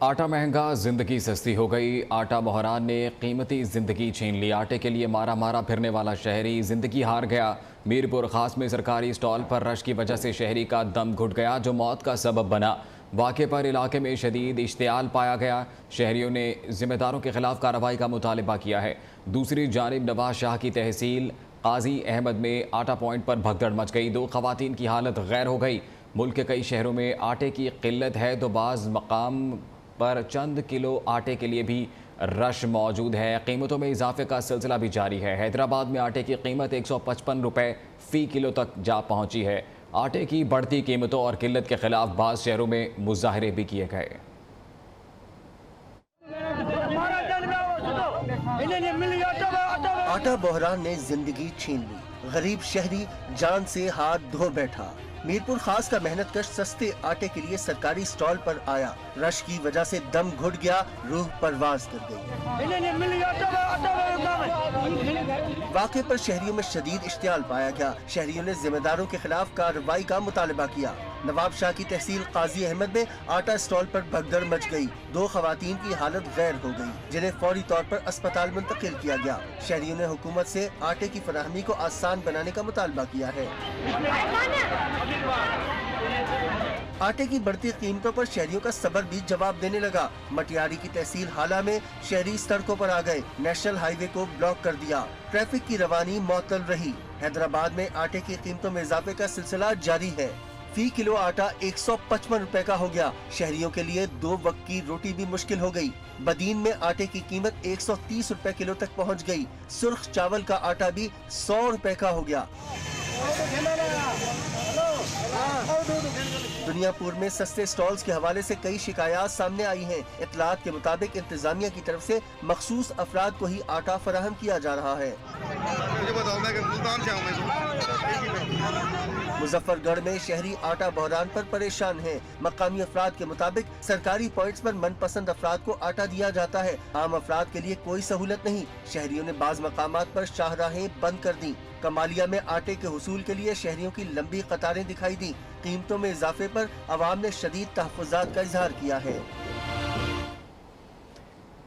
आटा महंगा, जिंदगी सस्ती हो गई। आटा बहरान ने कीमती जिंदगी छीन ली। आटे के लिए मारा मारा फिरने वाला शहरी जिंदगी हार गया। मीरपुर खास में सरकारी स्टॉल पर रश की वजह से शहरी का दम घुट गया, जो मौत का सबब बना। वाक़े पर इलाके में शदीद इश्तियाल पाया गया। शहरियों ने जिम्मेदारों के खिलाफ कार्रवाई का मुतालबा किया है। दूसरी जानिब नवाज शाह की तहसील काजी अहमद में आटा पॉइंट पर भगदड़ मच गई। 2 खवातीन की हालत गैर हो गई। मुल्क के कई शहरों में आटे की किल्लत है तो बाज़ मकाम पर चंद किलो आटे के लिए भी रश मौजूद है। कीमतों में इजाफे का सिलसिला भी जारी है। हैदराबाद में आटे की कीमत 155 रुपये फ़ी किलो तक जा पहुंची है। आटे की बढ़ती कीमतों और किल्लत के खिलाफ बाज़ शहरों में मुजाहरे भी किए गए। आटा बहरान ने जिंदगी छीन ली। गरीब शहरी जान से हाथ धो बैठा। मीरपुर खास का मेहनतकश सस्ते आटे के लिए सरकारी स्टॉल पर आया। रश की वजह से दम घुट गया, रूह परवाज कर गई। वाक़े पर शहरियों में शदीद इश्तियाल पाया गया। शहरियों ने जिम्मेदारों के खिलाफ कार्रवाई का मुतालबा किया। नवाब शाह की तहसील काजी अहमद में आटा स्टॉल पर भगदड़ मच गई। 2 खवातीन की हालत गैर हो गई, जिन्हें फौरी तौर पर अस्पताल मुंतकिल किया गया। शहरियों ने हुकूमत से आटे की फराहमी को आसान बनाने का मुतालबा किया है। आटे की बढ़ती कीमतों पर शहरियों का सब्र भी जवाब देने लगा। मटियारी की तहसील हाला में शहरी सड़कों पर आ गए। नेशनल हाईवे को ब्लॉक कर दिया। ट्रैफिक की रवानी मुअत्तल रही। हैदराबाद में आटे की कीमतों में इजाफे का सिलसिला जारी है। फ़ी किलो आटा 155 रुपए का हो गया। शहरियों के लिए 2 वक्त की रोटी भी मुश्किल हो गई। बदीन में आटे की कीमत 130 रुपए किलो तक पहुंच गई। सुर्ख चावल का आटा भी 100 रुपए का हो गया। दुनियापुर में सस्ते स्टॉल्स के हवाले से कई शिकायत सामने आई हैं। इत्तलात के मुताबिक इंतजामिया की तरफ से मखसूस अफराद को ही आटा फराहम किया जा रहा है। मुजफ्फरगढ़ में शहरी आटा बहरान पर परेशान हैं। मकामी अफराद के मुताबिक सरकारी पॉइंट्स पर मनपसंद अफराद को आटा दिया जाता है। आम अफराद के लिए कोई सहूलत नहीं। शहरियों ने बाज़ मकामात पर शाहराहें बंद कर दी। कमालिया में आटे के हुसूल के लिए शहरियों की लंबी कतारें दिखाई दी। कीमतों में इजाफे पर अवाम ने शदीद तहफ़्फ़ुज़ात का इजहार किया है।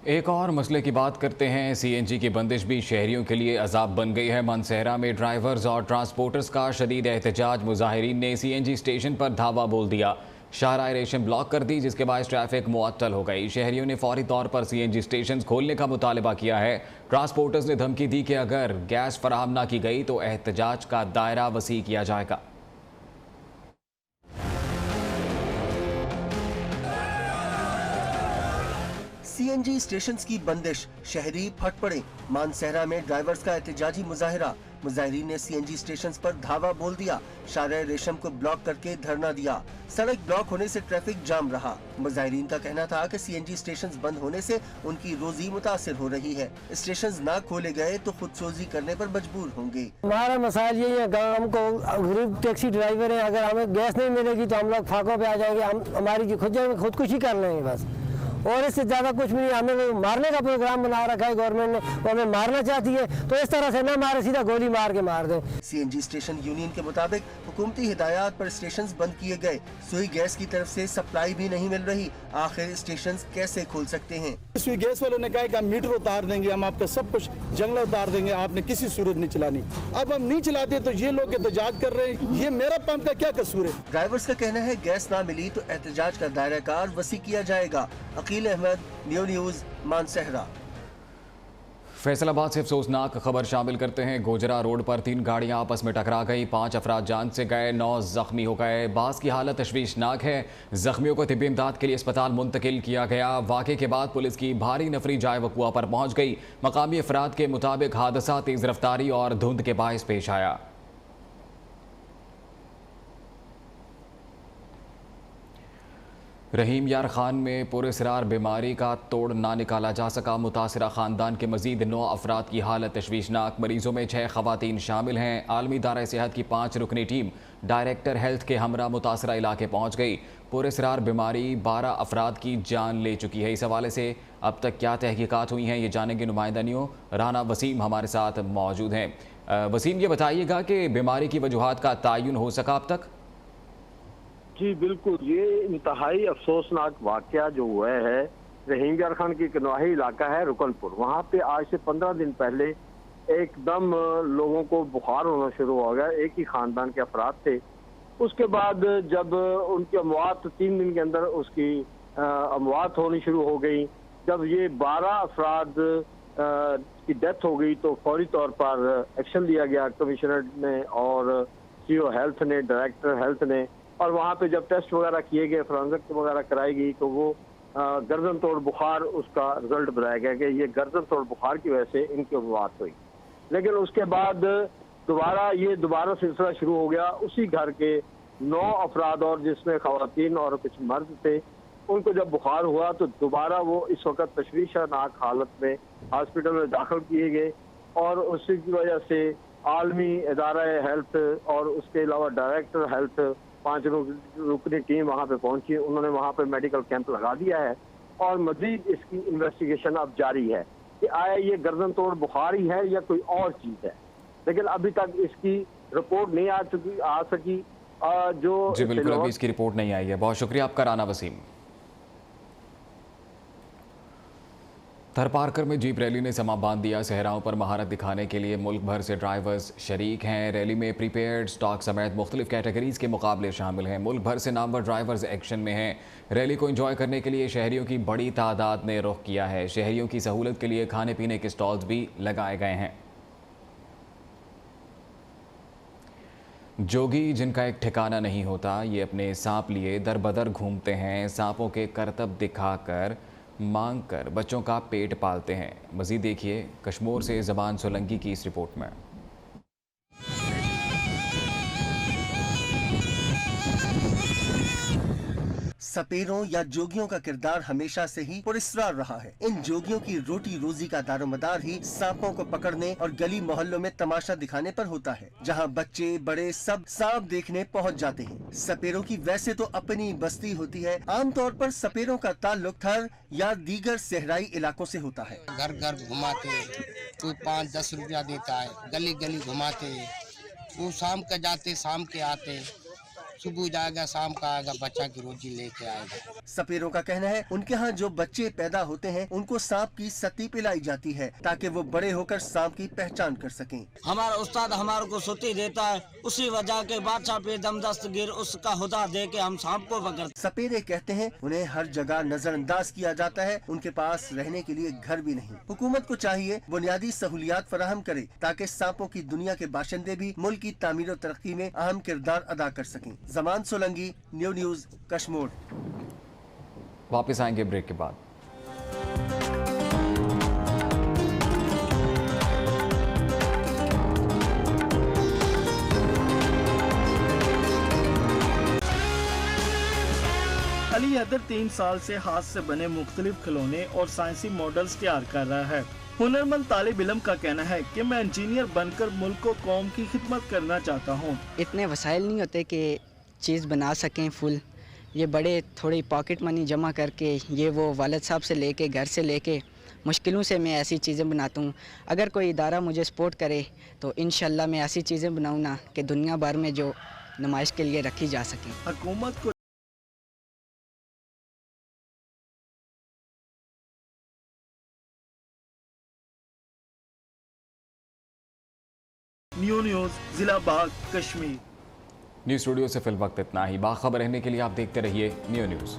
एक और मसले की बात करते हैं। CNG की बंदिश भी शहरियों के लिए अजाब बन गई है। मानसहरा में ड्राइवर्स और ट्रांसपोर्टर्स का शदीद एहतजाज। मुजाहिरीन ने CNG स्टेशन पर धावा बोल दिया। शाहराह रेशम ब्लॉक कर दी, जिसके बाद ट्रैफिक मुअत्तल हो गई। शहरियों ने फौरी तौर पर CNG स्टेशन खोलने का मुतालबा किया है। ट्रांसपोर्टर्स ने धमकी दी कि अगर गैस फराहम न की गई तो एहतजाज का दायरा वसी किया जाएगा। CNG स्टेशन की बंदिश, शहरी फट पड़े। मानसहरा में ड्राइवर्स का एहतजाजी मुजाहिरा। मुजाहिरीन ने CNG स्टेशन पर धावा बोल दिया। शाहराह रेशम को ब्लॉक करके धरना दिया। सड़क ब्लॉक होने से ट्रैफिक जाम रहा। मुजाहिरीन का कहना था कि CNG स्टेशन बंद होने से उनकी रोजी मुतासिर हो रही है। स्टेशन ना खोले गए तो खुदसोजी करने पर मजबूर होंगे। हमारा मसाइल यही है, अगर हमको गरीब टैक्सी ड्राइवर है, अगर हमें गैस नहीं मिलेगी तो हम लोग फाकों पे आ जाएंगे। हम हमारी खुदकुशी कर लेंगे बस, और इससे ज़्यादा कुछ भी नहीं। हमें मारने का प्रोग्राम बना रखा है गवर्नमेंट ने, वो हमें मारना चाहती है तो इस तरह से ना मारे, सीधा गोली मार के मार दें। CNG स्टेशन यूनियन के मुताबिक हुकूमती हिदायत पर स्टेशन बंद किए गए। सुई गैस की तरफ से सप्लाई भी नहीं मिल रही। आखिर स्टेशन कैसे खोल सकते हैं? सुई गैस वालों ने कहा कि हम मीटर उतार देंगे, हम आपका सब कुछ जंगला उतार देंगे, आपने किसी सूरत नहीं चलानी। अब हम नहीं चलाते तो ये लोग एहतजाज कर रहे हैं। ये मेरा पंप का क्या कसूर है? ड्राइवर्स का कहना है गैस ना मिली तो एहतजाज का दायरा कार वसी किया जाएगा। Aqeel Ahmed, new news, Mansehra. फैसलाबाद से अफसोसनाक खबर शामिल करते हैं। गोजरा रोड पर 3 गाड़ियां आपस में टकरा गई। 5 अफराद जान से गए, 9 जख्मी हो गए। बास की हालत तशवीशनाक है। जख्मियों को तिब्बी इमदाद के लिए अस्पताल मुंतकिल किया गया। वाक़े के बाद पुलिस की भारी नफरी जाए वकुआ पर पहुंच गई। मकामी अफराद के मुताबिक हादसा तेज़ रफ्तारी और धुंध के बायस पेश आया। रहीम यार खान में पुरअसरार बीमारी का तोड़ ना निकाला जा सका। मुतासरा ख़ानदान के मजीद 9 अफराद की हालत तशवीशनाक। मरीजों में 6 खवातीन शामिल हैं। आलमी इदारा सेहत की 5 रुकनी टीम डायरेक्टर हेल्थ के हमरा मुतासरा इलाके पहुँच गई। पुरअसरार बीमारी 12 अफराद की जान ले चुकी है। इस हवाले से अब तक क्या तहकीकात हुई हैं, ये जानेंगे नुमाइंदा न्यू राना वसीम हमारे साथ मौजूद हैं। वसीम, ये बताइएगा कि बीमारी की वजूहात का तयन हो सका अब तक? जी बिल्कुल, ये इंतहाई अफसोसनाक वाकया जो हुआ है रहीम यार खान की कनवाही इलाका है रुकनपुर। वहाँ पे आज से 15 दिन पहले एकदम लोगों को बुखार होना शुरू हो गया। एक ही खानदान के अफराद थे। उसके बाद जब उनकी अमवात 3 दिन के अंदर उसकी अमवात होनी शुरू हो गई। जब ये 12 अफराद की डेथ हो गई तो फौरी तौर पर एक्शन लिया गया कमिश्नर ने और सीओ हेल्थ ने, डायरेक्टर हेल्थ ने, और वहाँ पे जब टेस्ट वगैरह किए गए, फोरेंसिक वगैरह कराई गई तो वो गर्दन तोड़ बुखार उसका रिजल्ट बताया गया कि ये गर्दन तोड़ बुखार की वजह से इनकी मौत हुई। लेकिन उसके बाद दोबारा सिलसिला शुरू हो गया। उसी घर के 9 अफराद और जिसमें खवातीन और कुछ मर्द थे, उनको जब बुखार हुआ तो दोबारा वो इस वक्त तशवीशनाक हालत में हॉस्पिटल में दाखिल किए गए और उसी की वजह से आलमी इदारा हेल्थ और उसके अलावा डायरेक्टर हेल्थ 5 रुकनी टीम वहाँ पे पहुंची। उन्होंने वहाँ पे मेडिकल कैंप लगा दिया है और मजीद इसकी इन्वेस्टिगेशन अब जारी है कि आया ये गर्दन तोड़ बुखार ही है या कोई और चीज़ है। लेकिन अभी तक इसकी रिपोर्ट नहीं आ सकी। जो जी बिल्कुल, अभी इसकी रिपोर्ट नहीं आई है। बहुत शुक्रिया आपका राना वसीम। थरपारकर में जीप रैली ने समा बांध दिया। सहराओं पर महारत दिखाने के लिए मुल्क भर से ड्राइवर्स शरीक हैं। रैली में प्रीपेड स्टॉक समेत मुख्तलिफ कैटेगरीज के मुकाबले शामिल हैं। मुल्क भर से नामवर ड्राइवर्स एक्शन में हैं। रैली को एंजॉय करने के लिए शहरियों की बड़ी तादाद ने रुख किया है। शहरियों की सहूलत के लिए खाने पीने के स्टॉल्स भी लगाए गए हैं। जोगी जिनका एक ठिकाना नहीं होता, ये अपने सांप लिए दर बदर घूमते हैं। सांपों के करतब दिखाकर मांग कर बच्चों का पेट पालते हैं। मज़ीद देखिए कश्मीर से ज़बान सोलंकी की इस रिपोर्ट में। सपेरों या जोगियों का किरदार हमेशा से ही पुरस्कार रहा है। इन जोगियों की रोटी रोजी का दारोमदार ही सांपों को पकड़ने और गली मोहल्लों में तमाशा दिखाने पर होता है, जहां बच्चे बड़े सब सांप देखने पहुंच जाते हैं। सपेरों की वैसे तो अपनी बस्ती होती है। आमतौर पर सपेरों का ताल्लुक थर या दीगर सहराई इलाकों से होता है। घर घर घुमाते, कोई 5-10 रुपया देता है, गली गली घुमाते। वो शाम का जाते, शाम के आते, सुबह जाएगा, शाम का आएगा, बच्चा की रोटी लेके आएगा। सपेरों का कहना है उनके यहाँ जो बच्चे पैदा होते हैं उनको सांप की सती पिलाई जाती है ताकि वो बड़े होकर सांप की पहचान कर सकें। हमारा उस्ताद हमारे को सुती देता है, उसी वजह के बादशाह पे दमदस्त गिर उसका हुदा दे के हम सांप को पकड़ते। सपेरे कहते हैं उन्हें हर जगह नजरअंदाज किया जाता है। उनके पास रहने के लिए घर भी नहीं। हुकूमत को चाहिए बुनियादी सहूलियात फराहम करे ताकि सांपों की दुनिया के बाशिंदे भी मुल्क की तामीर और तरक्की में अहम किरदार अदा कर सकें। ज़मान सोलंकी, न्यूज़ कश्मीर। वापस आएंगे ब्रेक के बाद। अली हैदर 3 साल से हाथ से बने मुख्तलिफ खिलौने और साइंसी मॉडल्स तैयार कर रहा है। हुनरमंद तालिब इल्म का कहना है कि मैं इंजीनियर बनकर मुल्क को कौम की खिदमत करना चाहता हूँ। इतने वसाइल नहीं होते कि चीज़ बना सकें फुल। ये बड़े थोड़ी पॉकेट मनी जमा करके ये वो वालिद साहब से लेके घर से लेके मुश्किलों से मैं ऐसी चीज़ें बनाता हूँ। अगर कोई इदारा मुझे सपोर्ट करे तो इंशाल्लाह मैं ऐसी चीज़ें बनाऊँ ना कि दुनिया भर में जो नुमाइश के लिए रखी जा सके। हुकूमत को न्यूज़ जिला बाग कश्मीर। न्यूज़ स्टूडियो से फिल वक्त इतना ही। बाखबर रहने के लिए आप देखते रहिए न्यूज़।